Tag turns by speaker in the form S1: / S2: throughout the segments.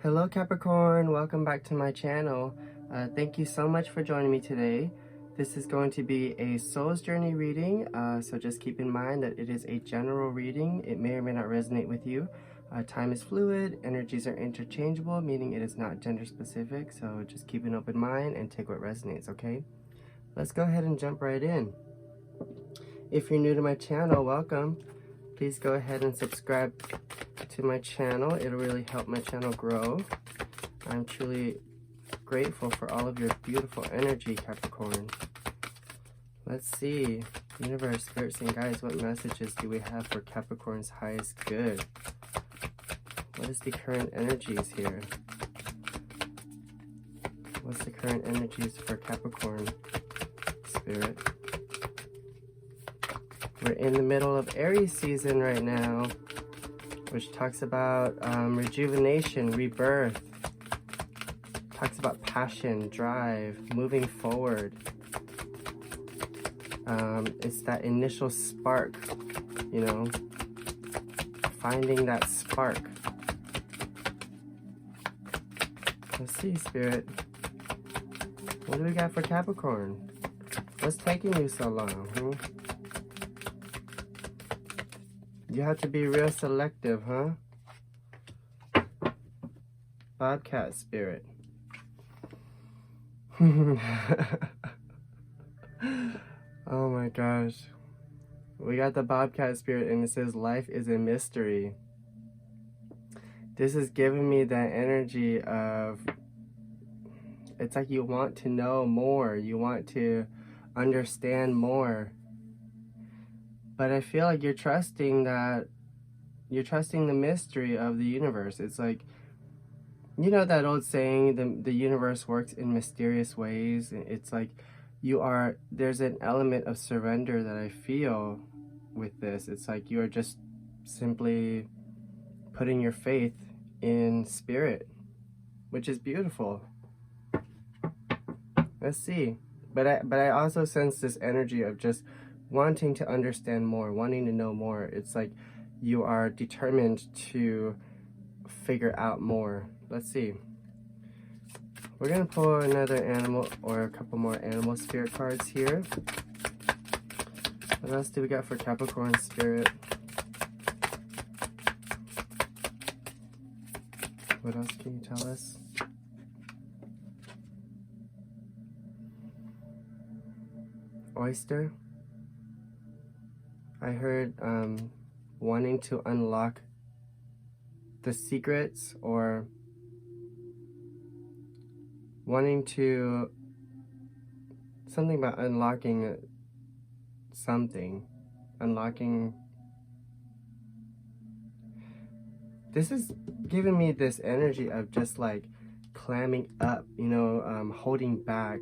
S1: Hello Capricorn, welcome back to my channel. Thank you so much for joining me today. This is going to be a soul's journey reading, so just keep in mind that it is a general reading. It may or may not resonate with you. Time is fluid, energies are interchangeable, meaning it is not gender specific, so just keep an open mind and take what resonates, okay? Let's go ahead and jump right in. If you're new to my channel, welcome. Please go ahead and subscribe to my channel. It'll really help my channel grow. I'm truly grateful for all of your beautiful energy, Capricorn. Let's see. Universe, spirits, and guides, what messages do we have for Capricorn's highest good? What is the current energies here? What's the current energies for Capricorn, Spirit? We're in the middle of Aries season right now, which talks about rejuvenation, rebirth. Talks about passion, drive, moving forward. It's that initial spark, you know, finding that spark. Let's see, Spirit. What do we got for Capricorn? What's taking you so long, You have to be real selective, huh? Bobcat Spirit. Oh my gosh. We got the Bobcat Spirit and it says life is a mystery. This is giving me that energy of, it's like you want to know more. You want to understand more. But I feel like you're trusting the mystery of the universe. It's like, you know that old saying, the universe works in mysterious ways. It's like there's an element of surrender that I feel with this. It's like you are just simply putting your faith in spirit, which is beautiful. Let's see. But I also sense this energy of just wanting to understand more, wanting to know more. It's like you are determined to figure out more. Let's see. We're gonna pull another animal or a couple more animal spirit cards here. What else do we got for Capricorn Spirit? What else can you tell us? Oyster. I heard wanting to unlock the secrets, or wanting to, something about unlocking something, unlocking. This is giving me this energy of just like clamming up, you know, holding back,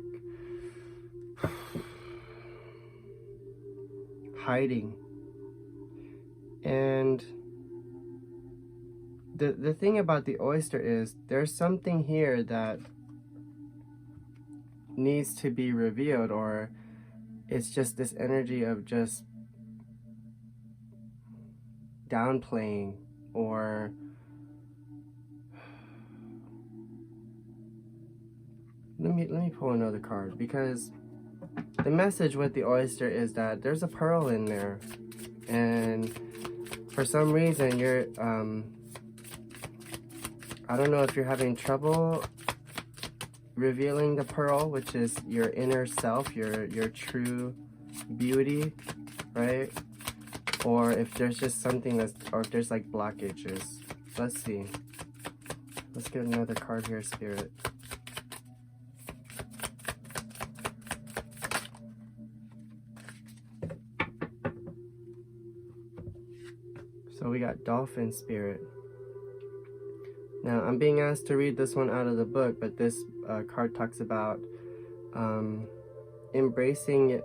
S1: hiding. And the thing about the oyster is there's something here that needs to be revealed, or it's just this energy of just downplaying, or let me pull another card, because the message with the oyster is that there's a pearl in there, and for some reason you're I don't know if you're having trouble revealing the pearl, which is your inner self, your true beauty, right? Or if there's just something or if there's like blockages. Let's see. Let's get another card here, Spirit. So we got Dolphin Spirit. Now, I'm being asked to read this one out of the book, but this card talks about embracing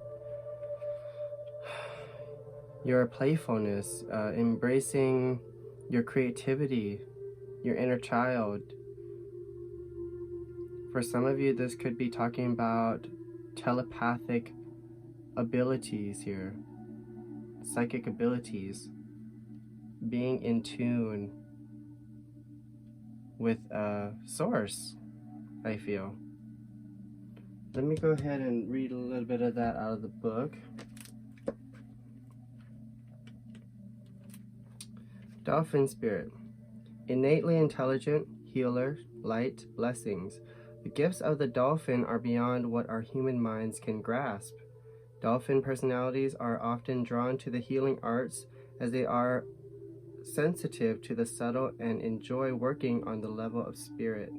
S1: your playfulness, embracing your creativity, your inner child. For some of you, this could be talking about telepathic abilities here, psychic abilities, being in tune. with a source, I feel. Let me go ahead and read a little bit of that out of the book. Dolphin spirit. Innately intelligent, healer, light, blessings. The gifts of the dolphin are beyond what our human minds can grasp. Dolphin personalities are often drawn to the healing arts as they are sensitive to the subtle and enjoy working on the level of spirit.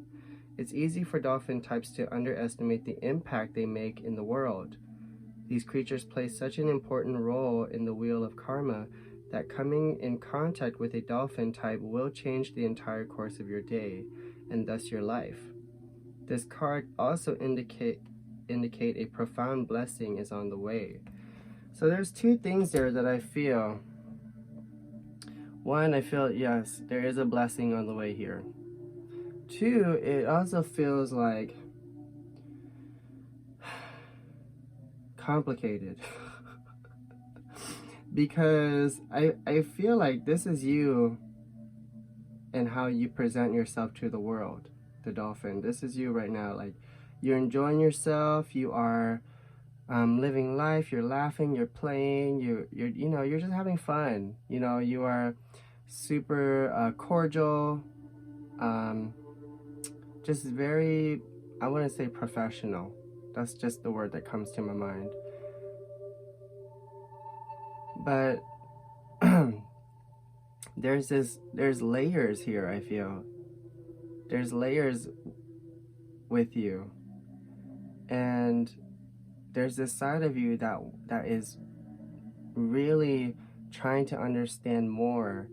S1: It's easy for dolphin types to underestimate the impact they make in the world. These creatures play such an important role in the wheel of karma that coming in contact with a dolphin type will change the entire course of your day, and thus your life. This card also indicate a profound blessing is on the way. So there's two things there that I feel. One, I feel, yes, there is a blessing on the way here. Two, it also feels like complicated. Because I feel like this is you and how you present yourself to the world, the dolphin. This is you right now. Like, you're enjoying yourself, you are living life, you're laughing, you're playing, you're just having fun. You know, you are super cordial, just very, I wouldn't say professional. That's just the word that comes to my mind. But there's layers here, I feel. There's layers with you. And there's this side of you that is really trying to understand more,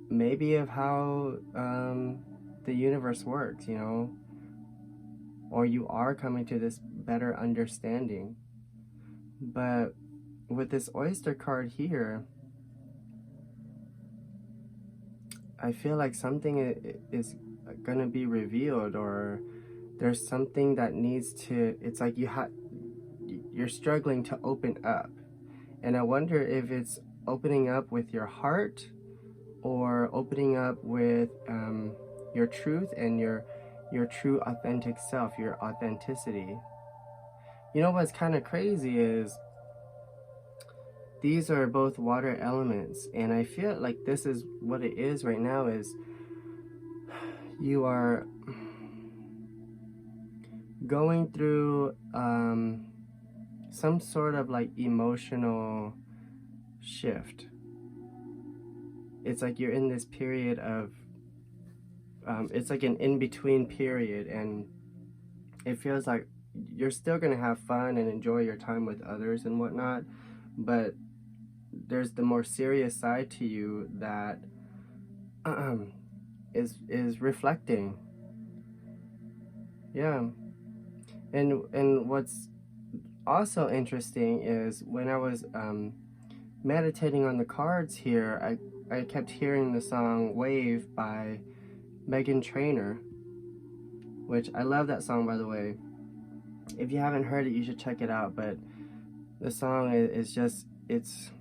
S1: maybe of how the universe works, you know? Or you are coming to this better understanding. But with this oyster card here, I feel like something is gonna be revealed, or there's something that needs to, it's like you're struggling to open up. And I wonder if it's opening up with your heart or opening up with your truth and your true authentic self, your authenticity. You know what's kind of crazy is these are both water elements, and I feel like this is what it is right now, is you are going through some sort of like emotional shift. It's like you're in this period of it's like an in-between period, and it feels like you're still gonna have fun and enjoy your time with others and whatnot, but there's the more serious side to you that is reflecting. Yeah. And what's also interesting is when I was meditating on the cards here, I kept hearing the song Wave by Meghan Trainor, which I love that song, by the way. If you haven't heard it, you should check it out. But the song is just, it's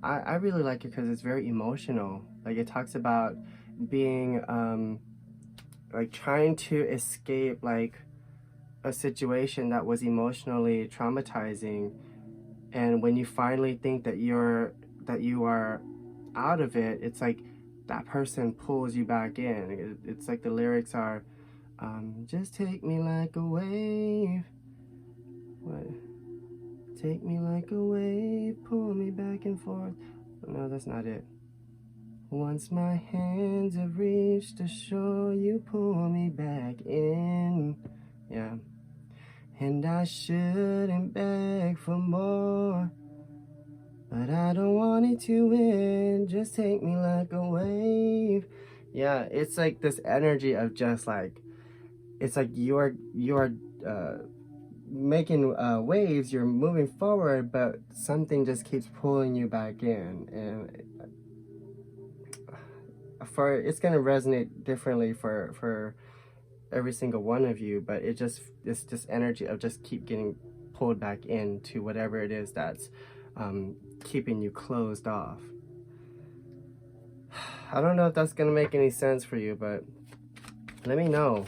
S1: I really like it because it's very emotional. Like, it talks about being like trying to escape like a situation that was emotionally traumatizing, and when you finally think that you are out of it, it's like that person pulls you back in. It's like the lyrics are just take me like a wave. What? Take me like a wave, pull me back and forth. No, that's not it. Once my hands have reached the shore, you pull me back in. Yeah. And I shouldn't beg for more, but I don't want it to end. Just take me like a wave. Yeah, it's like this energy of just like, it's like you're making waves, you're moving forward, but something just keeps pulling you back in. And it's gonna resonate differently for every single one of you, but it's this energy of just keep getting pulled back into whatever it is that's keeping you closed off. I don't know if that's gonna make any sense for you, but let me know.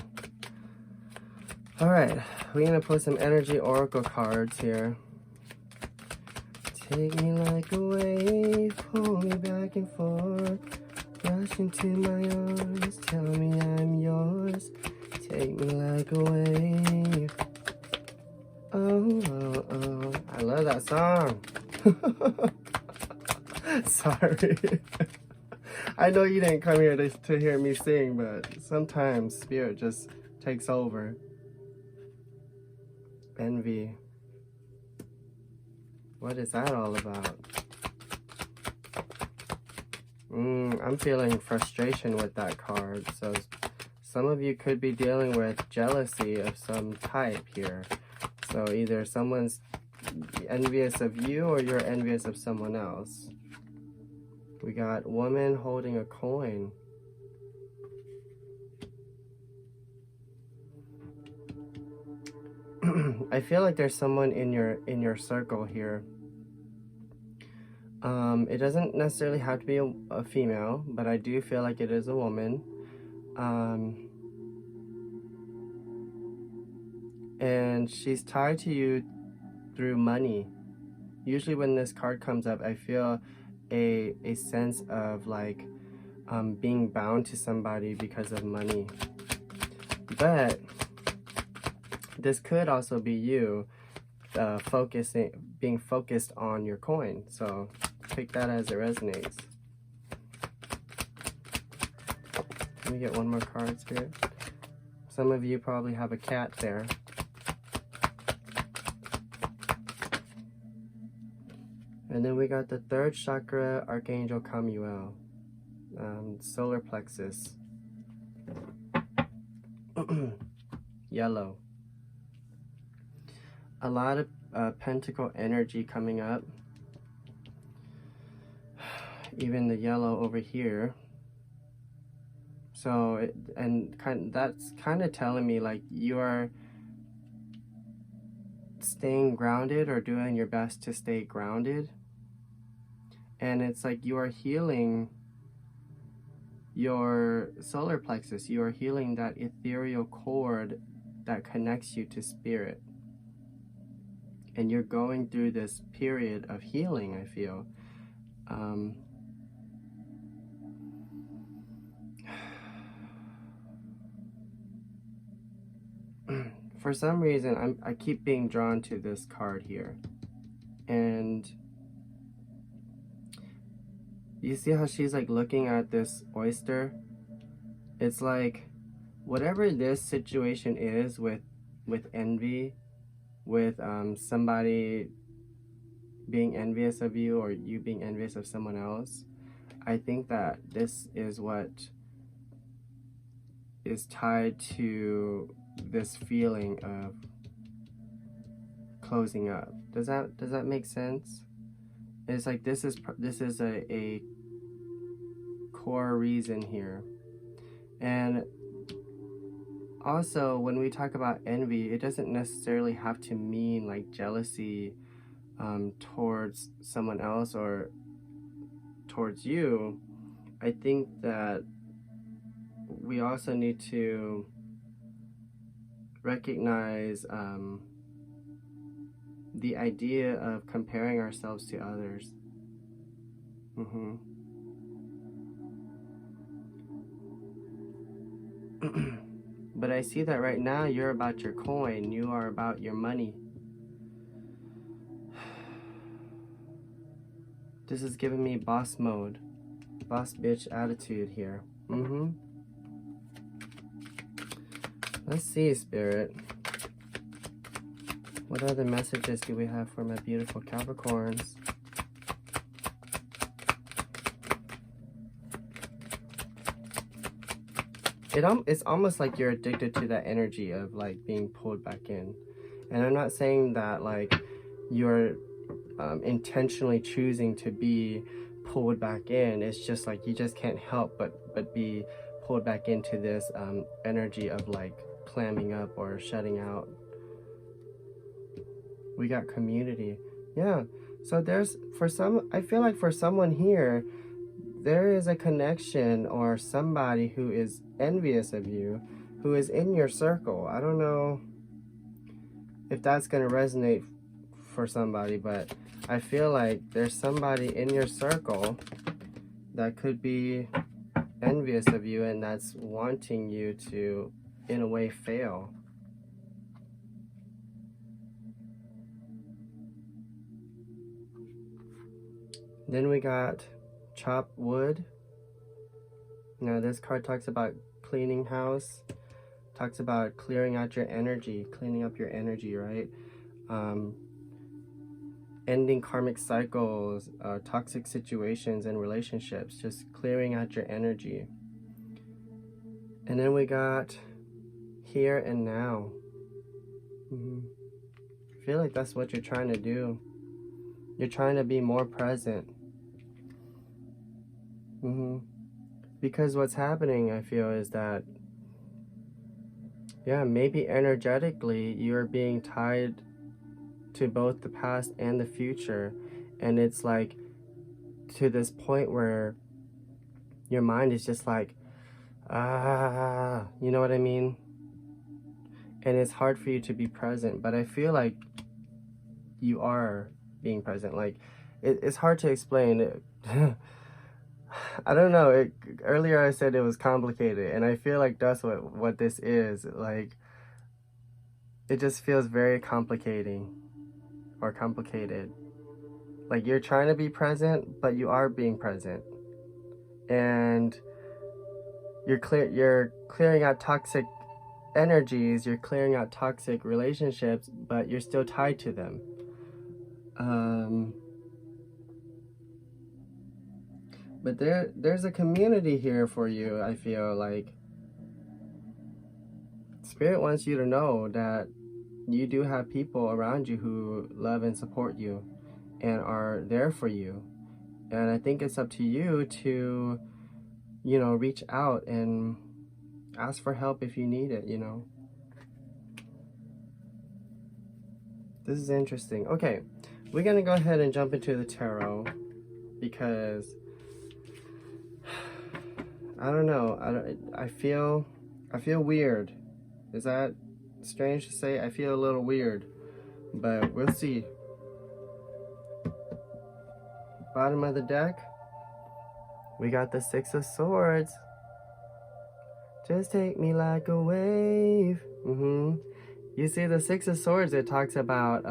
S1: All right, we're gonna put some energy oracle cards here. Take me like a wave, pull me back and forth, rush into my arms, tell me I'm yours. Take me like a wave. Oh, oh, oh. I love that song. Sorry. I know you didn't come here to hear me sing, but sometimes spirit just takes over. Envy. What is that all about? I'm feeling frustration with that card. So some of you could be dealing with jealousy of some type here. So either someone's envious of you or you're envious of someone else. We got woman holding a coin. I feel like there's someone in your circle here. It doesn't necessarily have to be a female, but I do feel like it is a woman. And she's tied to you through money. Usually when this card comes up, I feel a sense of like being bound to somebody because of money. But this could also be you being focused on your coin. So take that as it resonates. Let me get one more card, Spirit. Some of you probably have a cat there. And then we got the third chakra, Archangel Chamuel, solar plexus, yellow. A lot of pentacle energy coming up. Even the yellow over here. So, that's kind of telling me like you are staying grounded or doing your best to stay grounded. And it's like you are healing your solar plexus. You are healing that ethereal cord that connects you to spirit. And you're going through this period of healing, I feel. For some reason, I keep being drawn to this card here. And you see how she's like looking at this oyster? It's like whatever this situation is with envy, with somebody being envious of you or you being envious of someone else, I think that this is what is tied to this feeling of closing up. Does that make sense? It's like this is a core reason here. And also when we talk about envy, it doesn't necessarily have to mean like jealousy towards someone else or towards you. I think that we also need to recognize the idea of comparing ourselves to others. But I see that right now you're about your coin, you are about your money. This is giving me boss mode, boss bitch attitude here. Let's see, Spirit. What other messages do we have for my beautiful Capricorns? It's almost like you're addicted to that energy of like being pulled back in. And I'm not saying that like you're intentionally choosing to be pulled back in. It's just like you just can't help but be pulled back into this energy of like clamming up or shutting out. We got community. Yeah. So there's, I feel like for someone here, there is a connection or somebody who is envious of you, who is in your circle. I don't know if that's going to resonate for somebody, but I feel like there's somebody in your circle that could be envious of you and that's wanting you to, in a way, fail. Then we got chop wood. Now this card talks about cleaning house, talks about clearing out your energy, cleaning up your energy, right? Ending karmic cycles, toxic situations and relationships, just clearing out your energy. And then we got here and now. I feel like that's what you're trying to do. You're trying to be more present. Because what's happening, I feel, is that, yeah, maybe energetically you're being tied to both the past and the future. And it's like to this point where your mind is just like, you know what I mean? And it's hard for you to be present, but I feel like you are being present. Like, it's hard to explain. I don't know. Earlier I said it was complicated, and I feel like that's what this is. Like, it just feels very complicating or complicated. Like, you're trying to be present, but you are being present. And you're clearing out toxic energies, you're clearing out toxic relationships, but you're still tied to them. But there's a community here for you. I feel like Spirit wants you to know that you do have people around you who love and support you and are there for you. And I think it's up to you to, you know, reach out and ask for help if you need it, you know. This is interesting. Okay, we're gonna go ahead and jump into the tarot because I don't know. I feel weird. Is that strange to say? I feel a little weird, but we'll see. Bottom of the deck, we got the Six of Swords. Just take me like a wave. You see, the Six of Swords, it talks about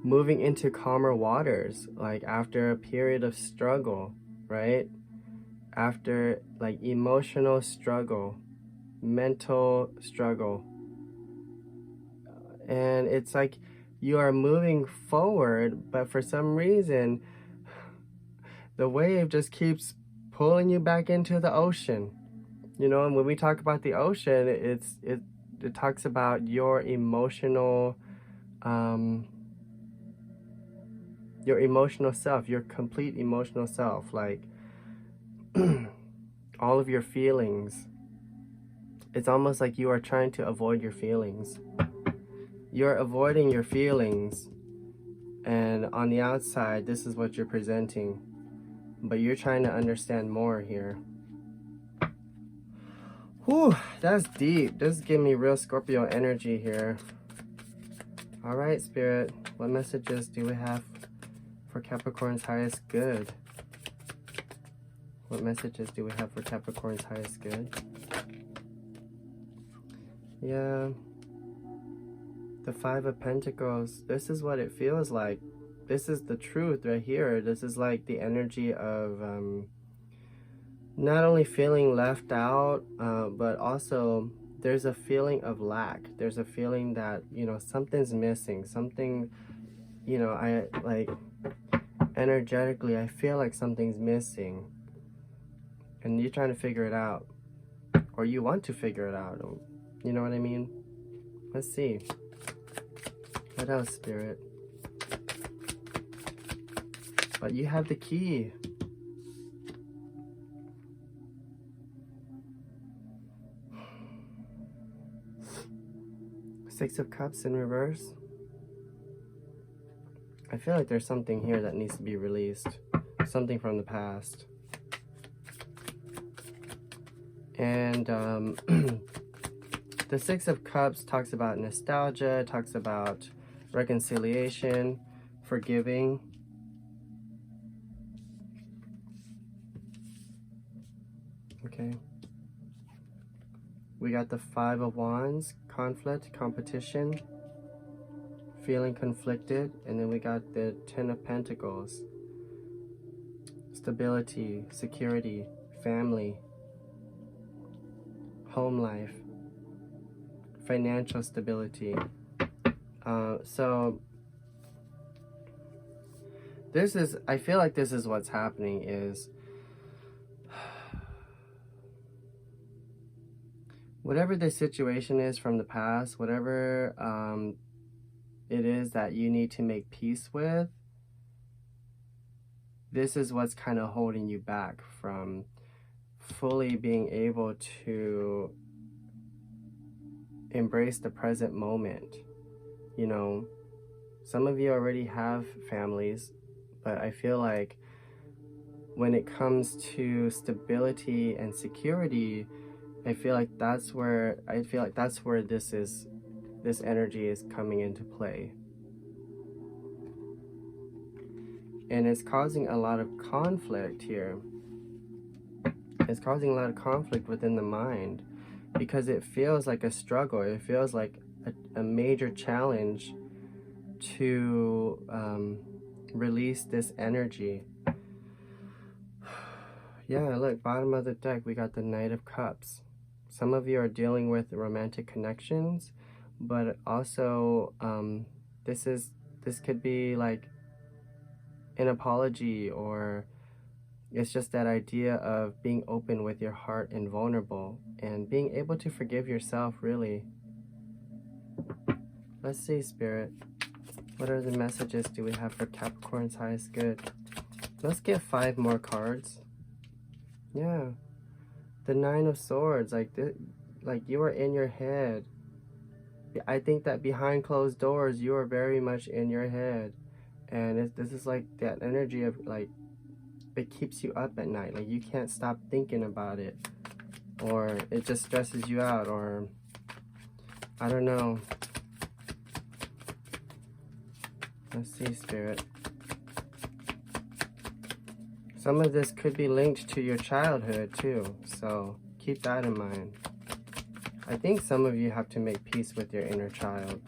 S1: moving into calmer waters, like after a period of struggle, right? After like emotional struggle, mental struggle. And it's like you are moving forward, but for some reason, the wave just keeps pulling you back into the ocean. You know, and when we talk about the ocean, it talks about your emotional self, your complete emotional self, like all of your feelings. It's almost like you are trying to avoid your feelings. You're avoiding your feelings, and on the outside, this is what you're presenting, but you're trying to understand more here. Whew, that's deep. This is giving me real Scorpio energy here. All right, Spirit, what messages do we have for Capricorn's highest good? What messages do we have for Capricorn's highest good? Yeah, the Five of Pentacles. This is what it feels like. This is the truth right here. This is like the energy of not only feeling left out, but also there's a feeling of lack. There's a feeling that, you know, something's missing. Something, you know, I like energetically, I feel like something's missing. And you're trying to figure it out. Or you want to figure it out. You know what I mean? Let's see. What else, Spirit? But you have the key. Six of Cups in reverse. I feel like there's something here that needs to be released. something from the past. And the Six of Cups talks about nostalgia, talks about reconciliation, forgiving. Okay. We got the Five of Wands, conflict, competition, feeling conflicted. And then we got the Ten of Pentacles, stability, security, family, home life, financial stability. So this is, I feel like this is what's happening is whatever the situation is from the past, whatever it is that you need to make peace with, this is what's kind of holding you back from fully being able to embrace the present moment. You know, some of you already have families, but I feel like when it comes to stability and security, I feel like that's where this energy is coming into play. And it's causing a lot of conflict here. It's causing a lot of conflict within the mind because it feels like a struggle. It feels like a major challenge to release this energy. Yeah, look, bottom of the deck, we got the Knight of Cups. Some of you are dealing with romantic connections, but also this could be like an apology, or it's just that idea of being open with your heart and vulnerable and being able to forgive yourself, really. Let's see, Spirit. What are the messages do we have for Capricorn's highest good? Let's get 5 more cards. Yeah. The Nine of Swords, like you are in your head. I think that behind closed doors, you are very much in your head. And this is like that energy of like, it keeps you up at night. Like you can't stop thinking about it. Or it just stresses you out, or I don't know. Let's see, Spirit. Some of this could be linked to your childhood too, so keep that in mind. I think some of you have to make peace with your inner child,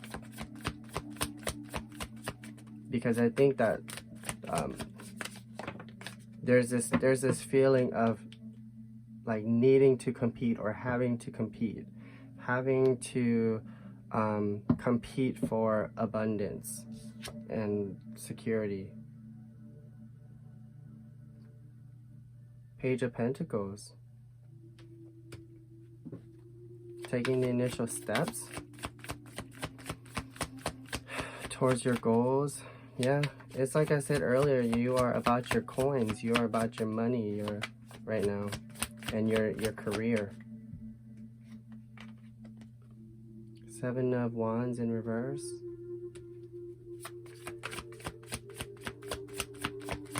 S1: because I think that there's this feeling of like needing to compete or having to compete for abundance and security. Page of Pentacles. Taking the initial steps towards your goals. Yeah, it's like I said earlier, you are about your coins, you are about your money right now, and your career. 7 of Wands in reverse.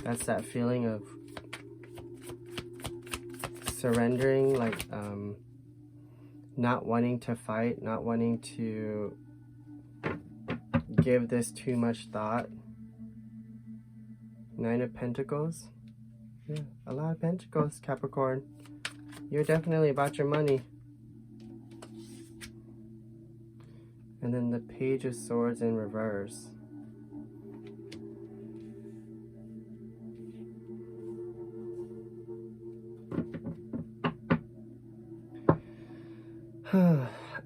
S1: That's that feeling of surrendering, like not wanting to fight, not wanting to give this too much thought. 9 of Pentacles. Yeah, a lot of Pentacles, Capricorn. You're definitely about your money. And then the Page of Swords in reverse.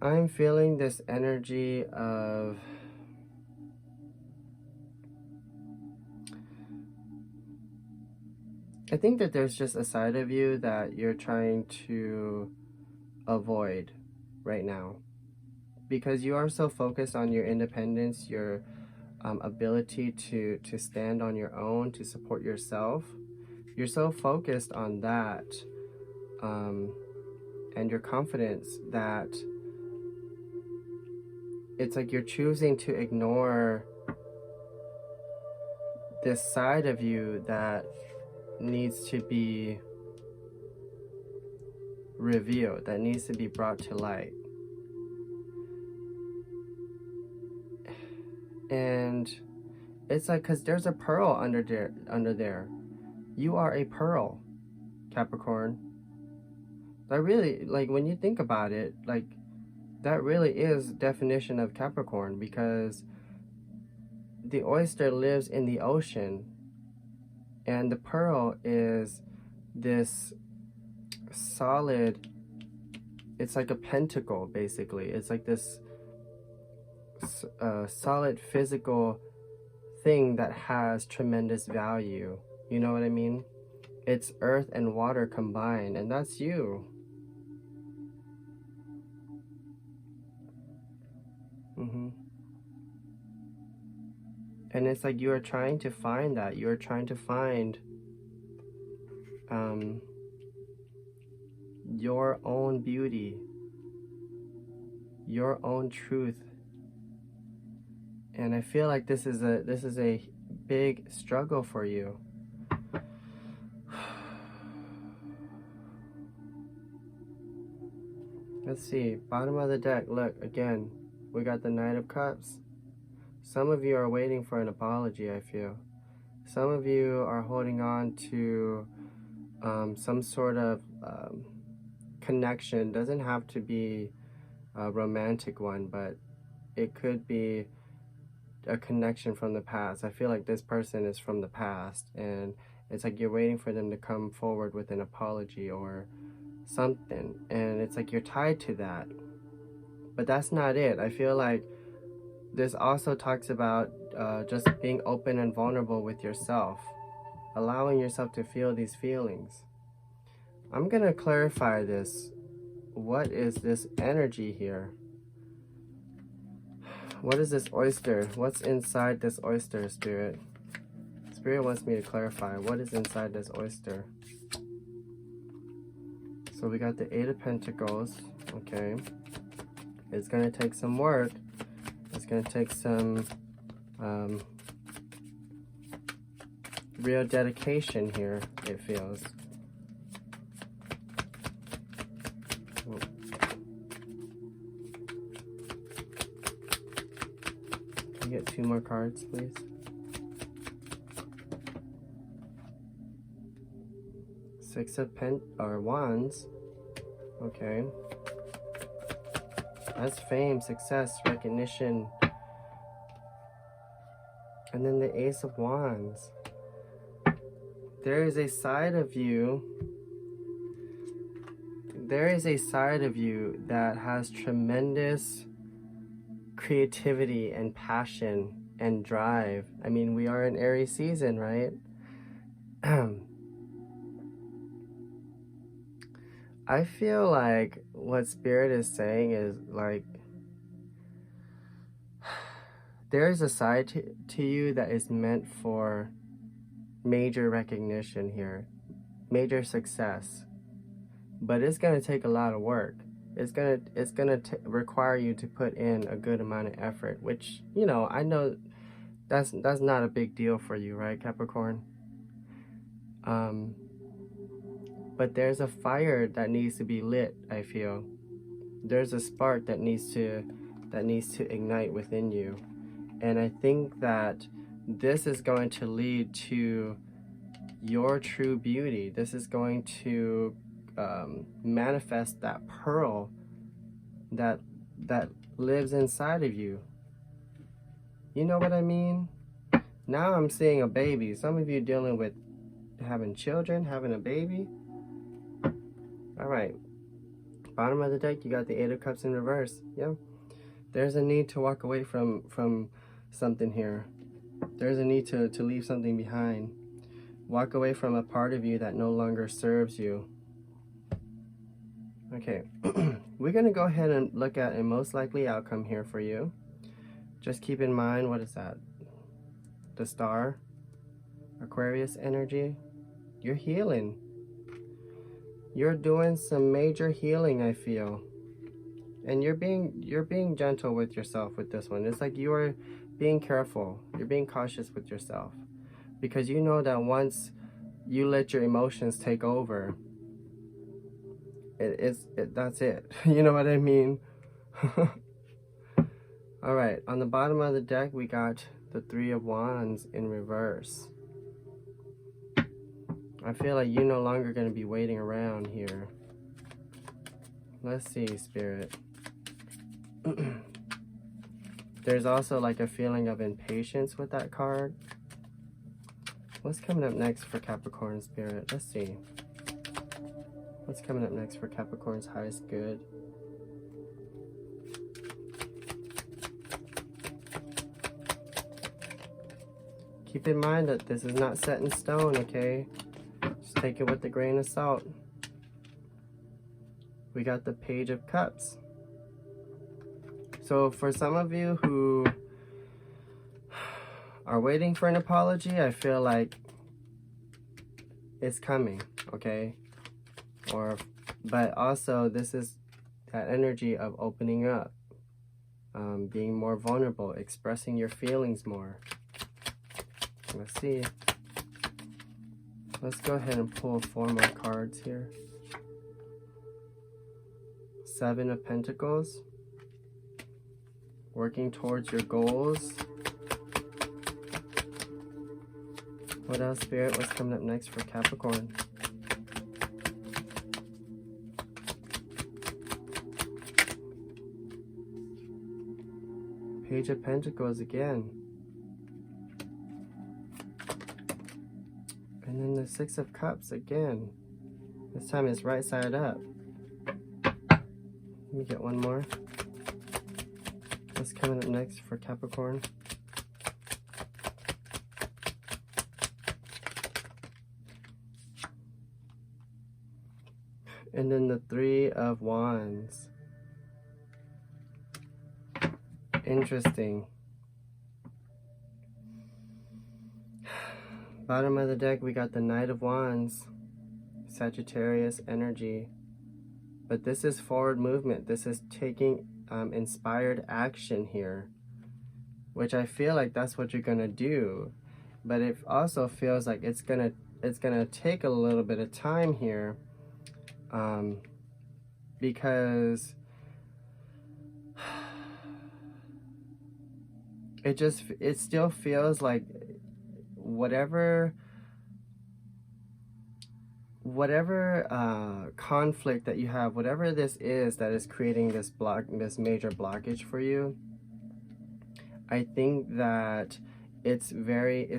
S1: I'm feeling this energy of I think that there's just a side of you that you're trying to avoid right now, because you are so focused on your independence, your ability to stand on your own, to support yourself. You're so focused on that and your confidence that it's like you're choosing to ignore this side of you that needs to be revealed, that needs to be brought to light. And it's like, because there's a pearl under there. You are a pearl, Capricorn. That really, like, when you think about it, like, that really is the definition of Capricorn, because the oyster lives in the ocean, and the pearl is this solid, it's like a pentacle, basically. It's like this solid physical thing that has tremendous value. You know what I mean? It's earth and water combined, and that's you. And it's like you are trying to find that. You are trying to find your own beauty, your own truth. And I feel like this is a big struggle for you. Let's see, bottom of the deck, look, again, we got the Knight of Cups. Some of you are waiting for an apology, I feel. Some of you are holding on to some sort of connection. Doesn't have to be a romantic one, but it could be a connection from the past. I feel like this person is from the past, and it's like you're waiting for them to come forward with an apology or something, and it's like you're tied to that. But that's not it. I feel like this also talks about just being open and vulnerable with yourself, allowing yourself to feel these feelings. I'm gonna clarify this. What is this energy here? What is this oyster? What's inside this oyster, Spirit? Spirit wants me to clarify what is inside this oyster. So we got the Eight of Pentacles, okay. It's gonna take some work. It's gonna take some real dedication here, it feels. Can you get 2 more cards, please? Six of Wands. Okay. That's fame, success, recognition. And then the Ace of Wands. There is a side of you. There is a side of you that has tremendous creativity and passion and drive. I mean, we are in Aries season, right? I feel like what Spirit is saying is like, there is a side to you that is meant for major recognition here, major success, but it's going to take a lot of work. It's gonna require you to put in a good amount of effort, which, you know, I know that's not a big deal for you, right, Capricorn? But there's a fire that needs to be lit, I feel. There's a spark that needs to ignite within you. And I think that this is going to lead to your true beauty. This is going to manifest that pearl that lives inside of you. You know what I mean? Now I'm seeing a baby. Some of you dealing with having children, having a baby. All right. Bottom of the deck, you got the Eight of Cups in reverse. Yeah. There's a need to walk away from something here. There's a need to leave something behind. Walk away from a part of you that no longer serves you. Okay. We're going to go ahead and look at a most likely outcome here for you. Just keep in mind, what is that? The Star, Aquarius energy. You're healing. You're doing some major healing, I feel. And you're being gentle with yourself with this one. It's like you are being careful. You're being cautious with yourself. Because you know that once you let your emotions take over. That's it. You know what I mean? All right, on the bottom of the deck, we got the Three of Wands in reverse. I feel like you're no longer going to be waiting around here. Let's see, Spirit. There's also like a feeling of impatience with that card. What's coming up next for Capricorn, Spirit? Let's see. What's coming up next for Capricorn's highest good? Keep in mind that this is not set in stone, okay? Just take it with a grain of salt. We got the Page of Cups. So for some of you who are waiting for an apology, I feel like it's coming, okay? But also this is that energy of opening up, being more vulnerable, expressing your feelings more. Let's see. Let's go ahead and pull 4 more cards here. 7 of Pentacles. Working towards your goals. What else, Spirit? What's coming up next for Capricorn? Page of Pentacles again. And then the 6 of Cups again. This time it's right side up. Let me get one more. What's coming up next for Capricorn? And then the 3 of Wands. Interesting. Bottom of the deck, we got the Knight of Wands, Sagittarius energy. But this is forward movement. This is taking inspired action here, which I feel like that's what you're gonna do. But it also feels like it's gonna take a little bit of time here, because it still feels like whatever conflict that you have, whatever this is that is creating this major blockage for you, I think that it's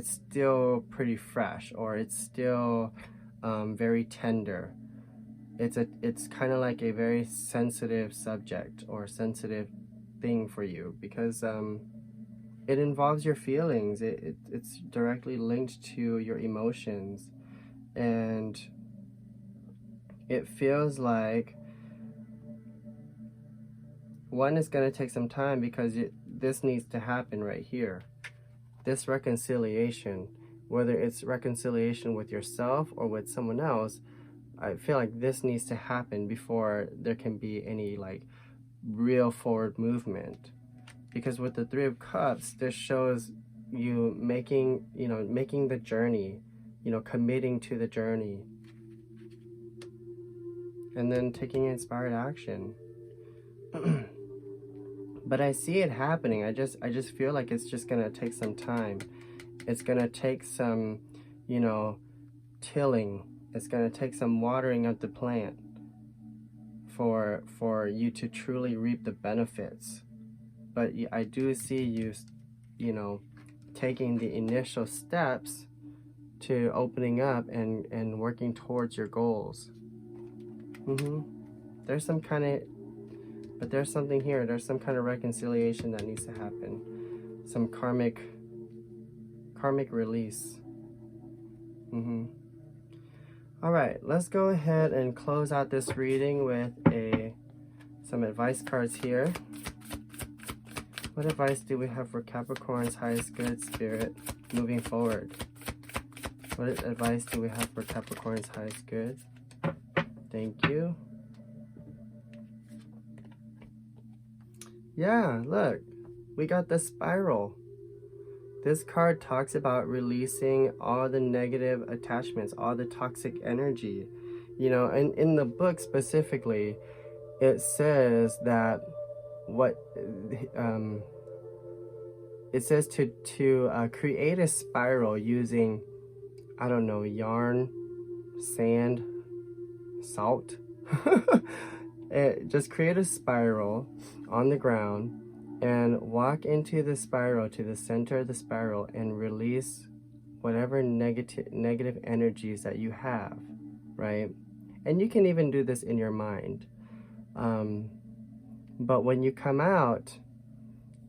S1: still pretty fresh, or it's still very tender. It's kind of like a very sensitive subject or sensitive thing for you, because it involves your feelings. It's directly linked to your emotions, and it feels like one is going to take some time, because this needs to happen right here. This reconciliation, whether it's reconciliation with yourself or with someone else, I feel like this needs to happen before there can be any like real forward movement. Because with the 3 of Cups, this shows you making the journey, committing to the journey, and then taking inspired action. But I see it happening. I just feel like it's just gonna take some time. It's gonna take some, tilling. It's gonna take some watering of the plant for you to truly reap the benefits. But I do see you, taking the initial steps to opening up and working towards your goals. There's some kind of, but there's something here. There's some kind of reconciliation that needs to happen. Some karmic release. All right, let's go ahead and close out this reading with some advice cards here. What advice do we have for Capricorn's highest good, Spirit, moving forward? What advice do we have for Capricorn's highest good? Thank you. Yeah, look, we got the spiral. This card talks about releasing all the negative attachments, all the toxic energy. You know, and in the book specifically, it says that it says to create a spiral using, I don't know, yarn, sand, salt. Just create a spiral on the ground and walk into the spiral, to the center of the spiral, and release whatever negative energies that you have, right? And you can even do this in your mind. But when you come out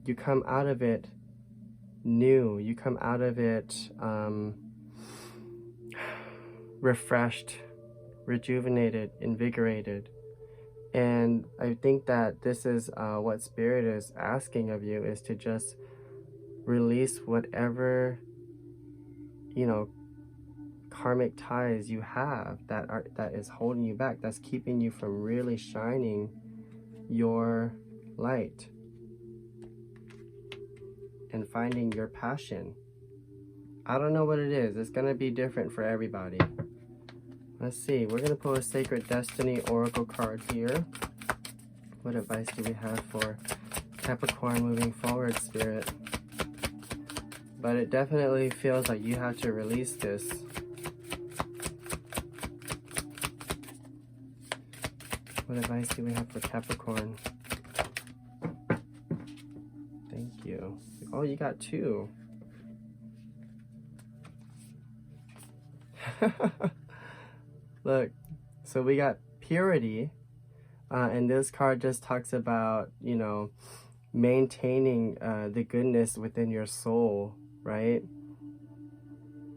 S1: of it new. You come out of it refreshed, rejuvenated, invigorated. And I think that this is what Spirit is asking of you, is to just release whatever, you know, karmic ties you have that is holding you back, that's keeping you from really shining your light and finding your passion. I don't know what it is. It's gonna be different for everybody. Let's see. We're gonna pull a Sacred Destiny Oracle card here. What advice do we have for Capricorn moving forward, Spirit? But it definitely feels like you have to release this. What advice do we have for Capricorn? Thank you. Oh, you got two. Look, so we got purity, and this card just talks about, you know, maintaining the goodness within your soul, right?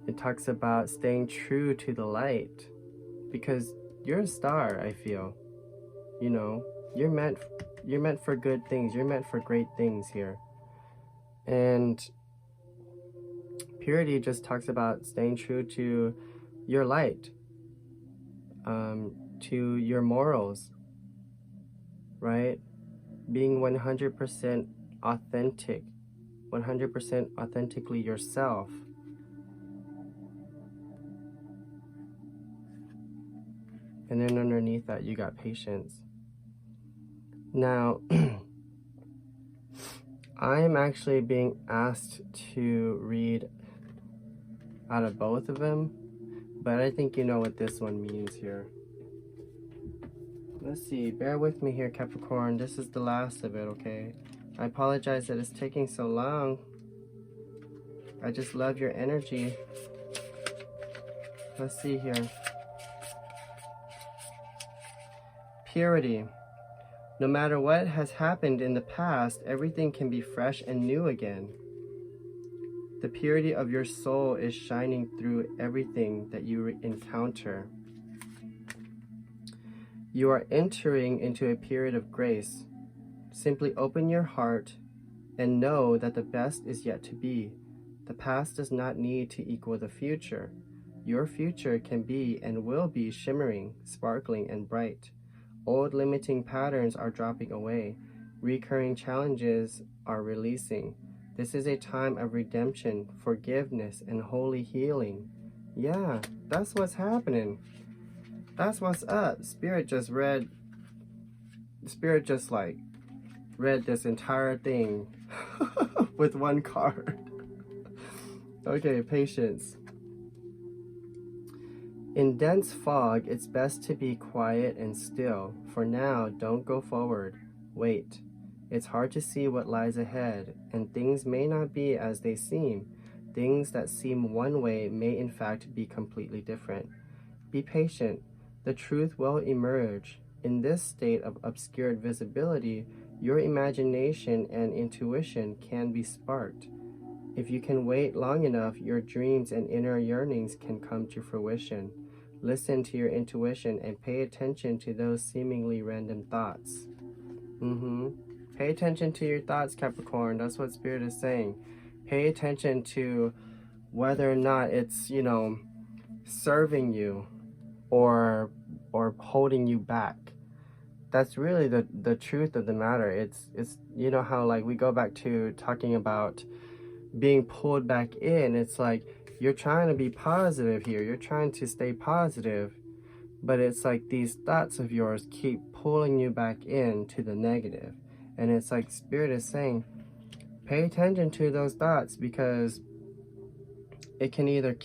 S1: It talks about staying true to the light, because you're a star, I feel. You know, you're meant for good things. You're meant for great things here. And purity just talks about staying true to your light, to your morals, right? Being 100% authentic, 100% authentically yourself. And then underneath that, you got patience. Now, I'm actually being asked to read out of both of them, but I think you know what this one means here. Let's see, bear with me here, Capricorn. This is the last of it, okay? I apologize that it's taking so long. I just love your energy. Let's see here. Purity. No matter what has happened in the past, everything can be fresh and new again. The purity of your soul is shining through everything that you encounter. You are entering into a period of grace. Simply open your heart and know that the best is yet to be. The past does not need to equal the future. Your future can be and will be shimmering, sparkling, and bright. Old limiting patterns are dropping away. Recurring challenges are releasing. This is a time of redemption, forgiveness, and holy healing. Yeah, that's what's happening. That's what's up. Spirit just read this entire thing with one card. Okay, patience. In dense fog, it's best to be quiet and still. For now, don't go forward. Wait. It's hard to see what lies ahead, and things may not be as they seem. Things that seem one way may in fact be completely different. Be patient. The truth will emerge. In this state of obscured visibility, your imagination and intuition can be sparked. If you can wait long enough, your dreams and inner yearnings can come to fruition. Listen to your intuition and pay attention to those seemingly random thoughts. Pay attention to your thoughts, Capricorn. That's what Spirit is saying. Pay attention to whether or not it's, you know, serving you or holding you back. That's really the truth of the matter. It's you know how, like, we go back to talking about being pulled back in. It's like you're trying to be positive here. You're trying to stay positive, but it's like these thoughts of yours keep pulling you back into the negative. And it's like Spirit is saying, pay attention to those thoughts, because it can either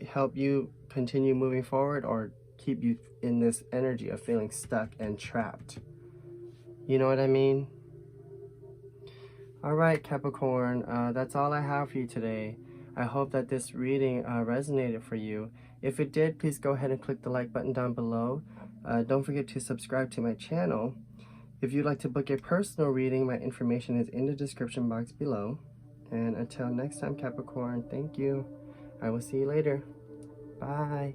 S1: help you continue moving forward or keep you in this energy of feeling stuck and trapped. You know what I mean? All right, Capricorn, that's all I have for you today. I hope that this reading resonated for you. If it did, please go ahead and click the like button down below. Don't forget to subscribe to my channel. If you'd like to book a personal reading, my information is in the description box below. And until next time, Capricorn, thank you. I will see you later. Bye.